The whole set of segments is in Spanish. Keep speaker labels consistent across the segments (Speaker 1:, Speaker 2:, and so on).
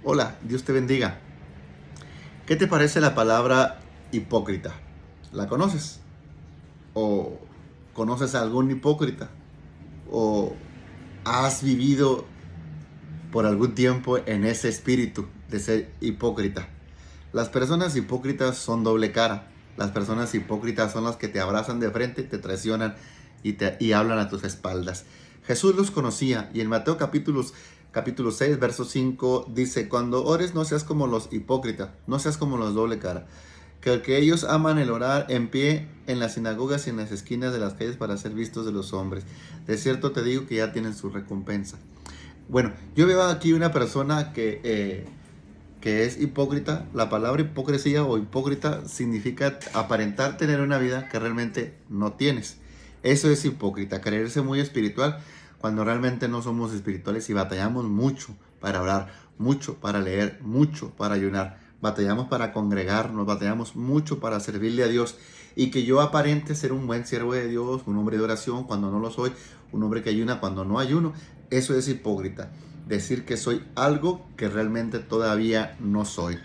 Speaker 1: Hola, Dios te bendiga. ¿Qué te parece la palabra hipócrita? ¿La conoces? ¿O conoces a algún hipócrita? ¿O has vivido por algún tiempo en ese espíritu de ser hipócrita? Las personas hipócritas son doble cara. Las personas hipócritas son las que te abrazan de frente, te traicionan y hablan a tus espaldas. Jesús los conocía y en Mateo capítulo 6, verso 5 dice: cuando ores no seas como los hipócritas, no seas como los doble cara, que ellos aman el orar en pie en las sinagogas y en las esquinas de las calles para ser vistos de los hombres. De cierto te digo que ya tienen su recompensa. Bueno, yo veo aquí una persona que es hipócrita. La palabra hipocresía o hipócrita significa aparentar tener una vida que realmente no tienes. Eso es hipócrita, creerse muy espiritual cuando realmente no somos espirituales y batallamos mucho para orar, mucho para leer, mucho para ayunar. Batallamos para congregarnos, batallamos mucho para servirle a Dios. Y que yo aparente ser un buen siervo de Dios, un hombre de oración cuando no lo soy, un hombre que ayuna cuando no ayuno, eso es hipócrita. Decir que soy algo que realmente todavía no soy.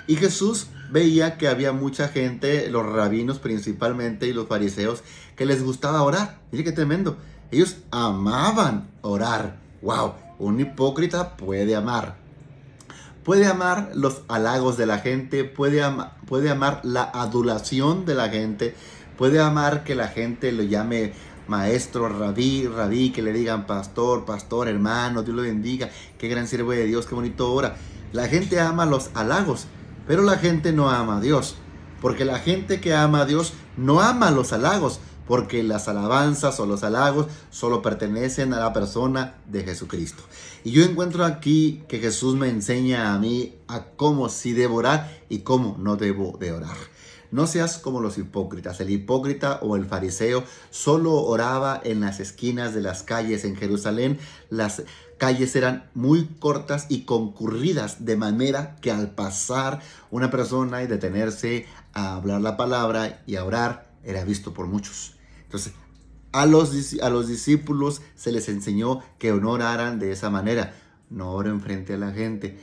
Speaker 1: Y Jesús veía que había mucha gente, los rabinos principalmente y los fariseos, que les gustaba orar. Mire qué tremendo. Ellos amaban orar. ¡Wow! Un hipócrita puede amar. Puede amar los halagos de la gente, puede amar la adulación de la gente, puede amar que la gente lo llame maestro, rabí, que le digan pastor, hermano, Dios lo bendiga, qué gran siervo de Dios, qué bonito ora. La gente ama los halagos, pero la gente no ama a Dios, porque la gente que ama a Dios no ama los halagos, porque las alabanzas o los halagos solo pertenecen a la persona de Jesucristo. Y yo encuentro aquí que Jesús me enseña a mí a cómo sí debo orar y cómo no debo de orar. No seas como los hipócritas. El hipócrita o el fariseo solo oraba en las esquinas de las calles en Jerusalén. Las calles eran muy cortas y concurridas, de manera que al pasar una persona y detenerse a hablar la palabra y a orar, era visto por muchos. Entonces, a los discípulos se les enseñó que no oraran de esa manera, no oren frente a la gente.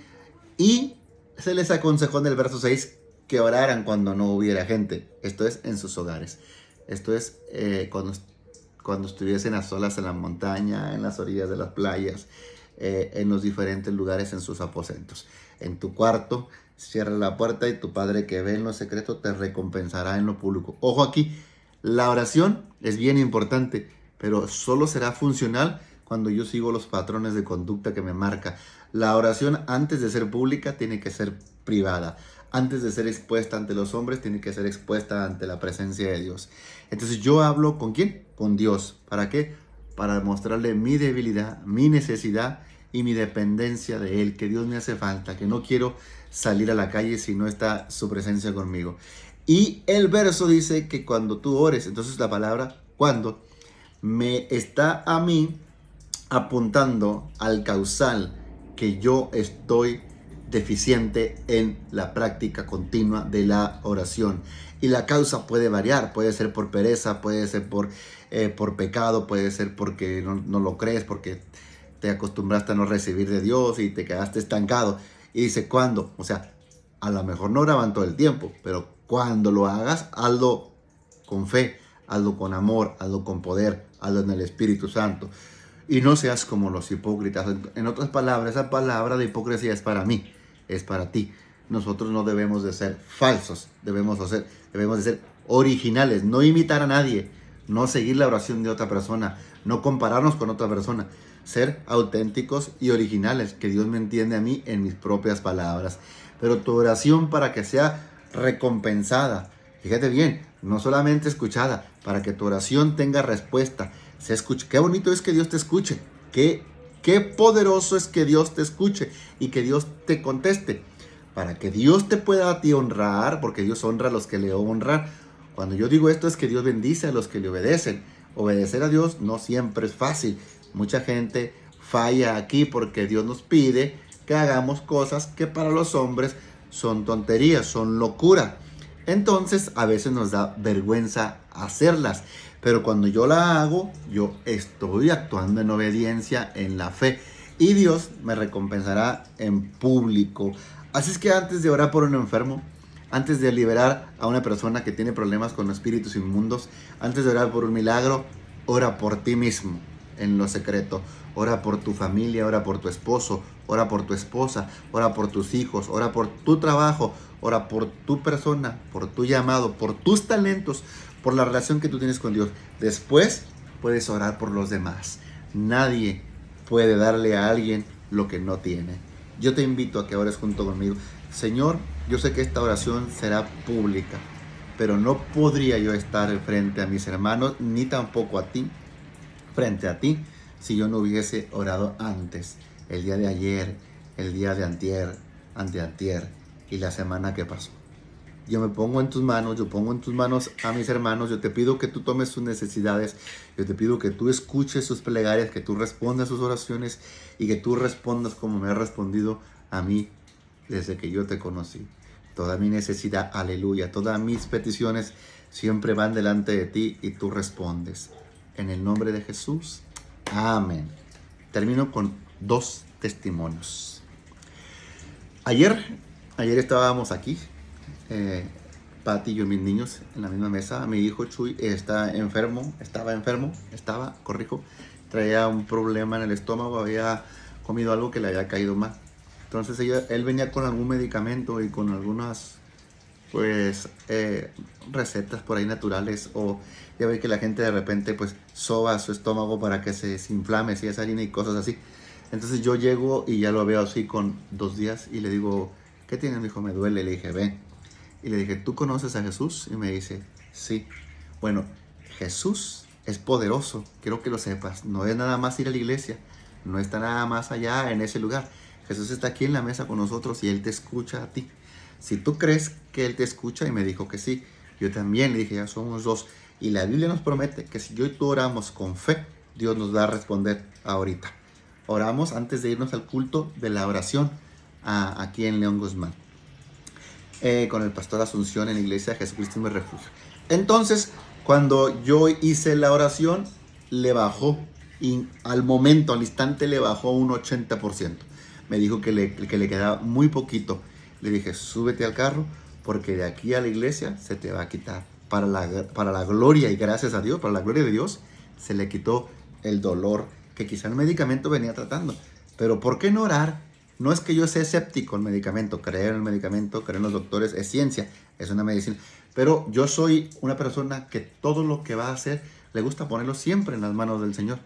Speaker 1: Y se les aconsejó en el verso 6 que oraran cuando no hubiera gente. Esto es en sus hogares. Esto es cuando estuviesen a solas en la montaña, en las orillas de las playas, en los diferentes lugares, en sus aposentos. En tu cuarto, cierra la puerta y tu Padre que ve en lo secreto te recompensará en lo público. Ojo aquí, la oración es bien importante, pero solo será funcional cuando yo sigo los patrones de conducta que me marca. La oración, antes de ser pública, tiene que ser privada. Antes de ser expuesta ante los hombres, tiene que ser expuesta ante la presencia de Dios. Entonces yo hablo ¿con quién? Con Dios. ¿Para qué? Para mostrarle mi debilidad, mi necesidad y mi dependencia de Él, que Dios me hace falta, que no quiero salir a la calle si no está su presencia conmigo. Y el verso dice que cuando tú ores, entonces la palabra cuando me está a mí apuntando al causal que yo estoy deficiente en la práctica continua de la oración. Y la causa puede variar, puede ser por pereza, puede ser por pecado, puede ser porque no lo crees, porque te acostumbraste a no recibir de Dios y te quedaste estancado. Y dice, ¿cuándo? O sea, a lo mejor no oraban todo el tiempo, pero cuando lo hagas, hazlo con fe, hazlo con amor, hazlo con poder, hazlo en el Espíritu Santo. Y no seas como los hipócritas. En otras palabras, esa palabra de hipocresía es para mí, es para ti. Nosotros no debemos de ser falsos, debemos de ser originales, no imitar a nadie, no seguir la oración de otra persona, no compararnos con otra persona, ser auténticos y originales, que Dios me entiende a mí en mis propias palabras. Pero tu oración, para que sea recompensada, fíjate bien, no solamente escuchada, para que tu oración tenga respuesta, se escuche. Qué bonito es que Dios te escuche, qué poderoso es que Dios te escuche y que Dios te conteste, para que Dios te pueda a ti honrar, porque Dios honra a los que le honran. Cuando yo digo esto es que Dios bendice a los que le obedecen. Obedecer a Dios no siempre es fácil. Mucha gente falla aquí porque Dios nos pide que hagamos cosas que para los hombres son tonterías, son locura. Entonces a veces nos da vergüenza hacerlas. Pero cuando yo la hago, yo estoy actuando en obediencia, en la fe. y Dios me recompensará en público. Así es que antes de orar por un enfermo, antes de liberar a una persona que tiene problemas con espíritus inmundos, antes de orar por un milagro, ora por ti mismo en lo secreto. Ora por tu familia, ora por tu esposo, ora por tu esposa, ora por tus hijos, ora por tu trabajo, ora por tu persona, por tu llamado, por tus talentos, por la relación que tú tienes con Dios. Después puedes orar por los demás. Nadie puede darle a alguien lo que no tiene. Yo te invito a que ores junto conmigo. Señor, yo sé que esta oración será pública, pero no podría yo estar frente a mis hermanos, ni tampoco a ti, frente a ti, si yo no hubiese orado antes, el día de ayer, el día de antier, anteantier y la semana que pasó. Yo me pongo en tus manos, yo pongo en tus manos a mis hermanos, yo te pido que tú tomes sus necesidades, yo te pido que tú escuches sus plegarias, que tú respondas sus oraciones y que tú respondas como me has respondido a mí desde que yo te conocí. Toda mi necesidad, aleluya, todas mis peticiones siempre van delante de ti y tú respondes. En el nombre de Jesús, amén. Termino con 2 testimonios. Ayer estábamos aquí, Pati y yo, mis niños, en la misma mesa. Mi hijo Chuy estaba enfermo, traía un problema en el estómago, había comido algo que le había caído mal. Entonces él venía con algún medicamento y con algunas recetas por ahí naturales, o ya ve que la gente de repente pues soba su estómago para que se desinflame, si es harina y cosas así. Entonces yo llego y ya lo veo así con 2 días y le digo, ¿qué tienes? Me dijo, me duele. Le dije, ven. Y le dije, ¿tú conoces a Jesús? Y me dice, sí. Bueno, Jesús es poderoso, quiero que lo sepas. No es nada más ir a la iglesia, no está nada más allá en ese lugar. Jesús está aquí en la mesa con nosotros y Él te escucha a ti. Si tú crees que Él te escucha, y me dijo que sí, yo también le dije, ya somos 2. Y la Biblia nos promete que si yo y tú oramos con fe, Dios nos va a responder ahorita. Oramos antes de irnos al culto de la oración aquí en León Guzmán, con el pastor Asunción en la iglesia de Jesucristo Mi Refugio. Entonces, cuando yo hice la oración, le bajó, y al momento, al instante, le bajó un 80%. Me dijo que le quedaba muy poquito. Le dije, súbete al carro, porque de aquí a la iglesia se te va a quitar. Para la gloria y gracias a Dios, para la gloria de Dios, se le quitó el dolor que quizá el medicamento venía tratando. Pero ¿por qué no orar? No es que yo sea escéptico al medicamento, creer en el medicamento, creer en los doctores, es ciencia, es una medicina. Pero yo soy una persona que todo lo que va a hacer le gusta ponerlo siempre en las manos del Señor.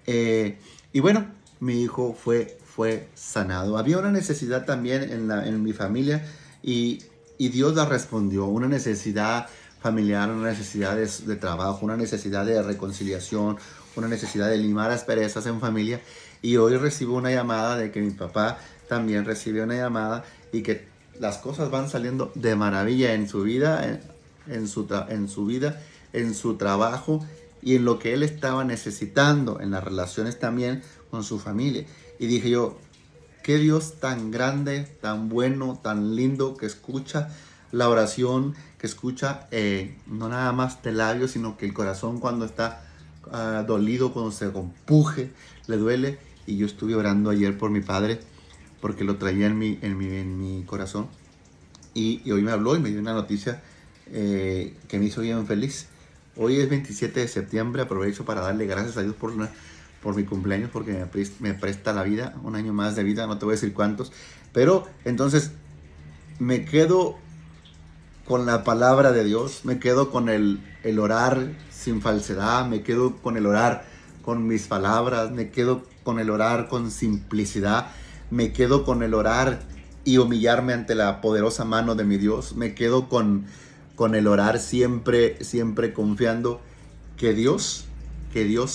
Speaker 1: Y bueno, mi hijo fue sanado. Había una necesidad también en mi familia y Dios la respondió. Una necesidad familiar, una necesidad de trabajo, una necesidad de reconciliación, una necesidad de limar asperezas en familia. Y hoy recibo una llamada de que mi papá también recibe una llamada y que las cosas van saliendo de maravilla en su vida, en su vida, en su trabajo y en lo que él estaba necesitando, en las relaciones también con su familia. Y dije yo, qué Dios tan grande, tan bueno, tan lindo, que escucha la oración, que escucha no nada más de labios, sino que el corazón cuando está dolido, cuando se compuje, le duele. Y yo estuve orando ayer por mi padre, porque lo traía en mi corazón. Y hoy me habló y me dio una noticia que me hizo bien feliz. Hoy es 27 de septiembre, aprovecho para darle gracias a Dios por mi cumpleaños, porque me presta la vida, un año más de vida, no te voy a decir cuántos. Pero entonces me quedo con la palabra de Dios, me quedo con el orar sin falsedad, me quedo con el orar con mis palabras, me quedo con el orar con simplicidad, me quedo con el orar y humillarme ante la poderosa mano de mi Dios, me quedo con el orar siempre confiando que Dios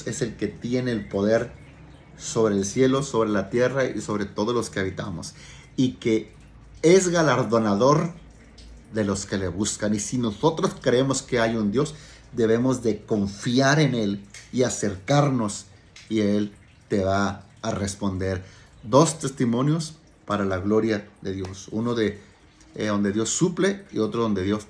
Speaker 1: es el que tiene el poder sobre el cielo, sobre la tierra y sobre todos los que habitamos, y que es galardonador de los que le buscan. Y si nosotros creemos que hay un Dios, debemos de confiar en Él y acercarnos, y Él te va a responder. 2 testimonios para la gloria de Dios. Uno de donde Dios suple y otro donde Dios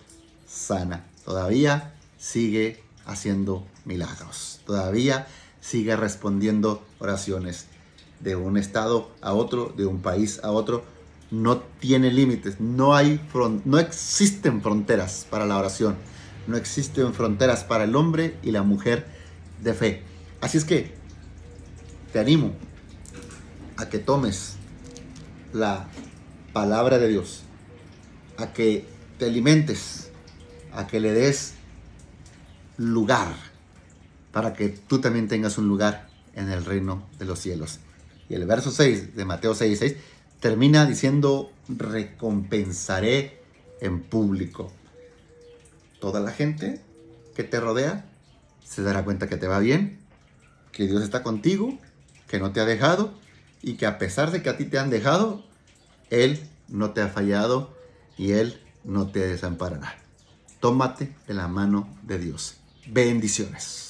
Speaker 1: sana. Todavía sigue haciendo milagros. Todavía sigue respondiendo oraciones. de un estado a otro, de un país a otro, no tiene límites. No existen fronteras para la oración. No existen fronteras para el hombre y la mujer de fe. Así es que te animo a que tomes la palabra de Dios, a que te alimentes, a que le des lugar para que tú también tengas un lugar en el reino de los cielos. Y el verso 6 de Mateo 6:6 termina diciendo: recompensaré en público. Toda la gente que te rodea se dará cuenta que te va bien, que Dios está contigo, que no te ha dejado, y que a pesar de que a ti te han dejado, Él no te ha fallado y Él no te desamparará. Tómate de la mano de Dios. Bendiciones.